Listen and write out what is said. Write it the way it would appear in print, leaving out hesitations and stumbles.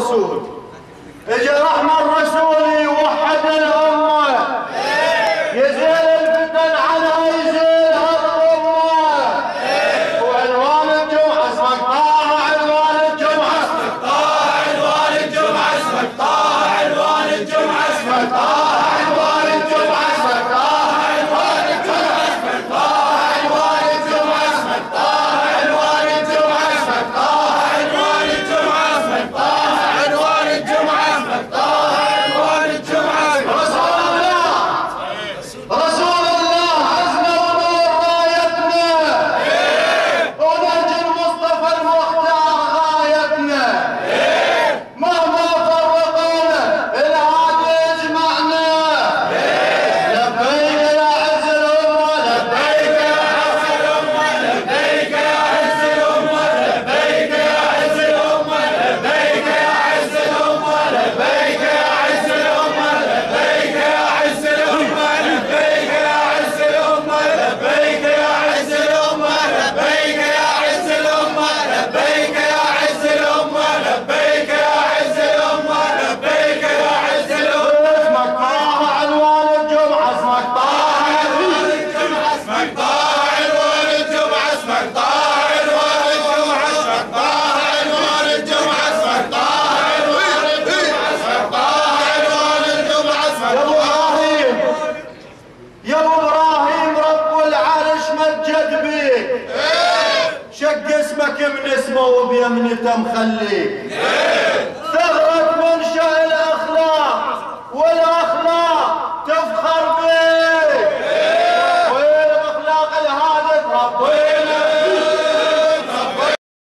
الرسول. اجى رحمة الرسول يوحد الأمة، يزيل الفتن عنها يزيلها الأمة. وعنوان الجمعة اسمك طه، عنوان الجمعة اسمك طه، عنوان الجمعة اسمك طه، عنوان الجمعة اسمك طه، عنوان الجمعة اسمك طه، عنوان الجمعة اسمك طه، عنوان الجمعة اسمك طه، عنوان الجمعة اسمك طه، عنوان الجمعة اسمك طه، عنوان الجمعة اسمك طه، عنوان الجمعة اسمك رسول الله، رسول الله عزنا ونور رايتنا، ونهج المصطفى المختار غايتنا. مهما فرقونا الهادي يجمعنا. لبيك يا عز الأمة، لبيك يا عز الأمة، لبيك يا عز الأمة، لبيك يا عز الأمة، لبيك يا عز الأمة، لبيك يا عز الأمة، لبيك يا عز الأمة، لبيك يا عز الأمة، لبيك يا عز الأمة، لبيك يا عز الأمة، لبيك يا عز الأمة، لبيك يا عز الأمة، لبيك يا عز الأمة. اسمك طه، عنوان الجمعة اسمك طه، عنوان الجمعة اسمك طه، عنوان الجمعة اسمك طه، عنوان الجمعة اسمك طه، عنوان الجمعة اسمك طه، عنوان الجمعة اسمك طه، عنوان الجمعة اسمك طه. يا ابو ابراهيم، يا ابو ابراهيم رب العرش مجد بيك، شق اسمك من اسمه وبيمنته مخليك.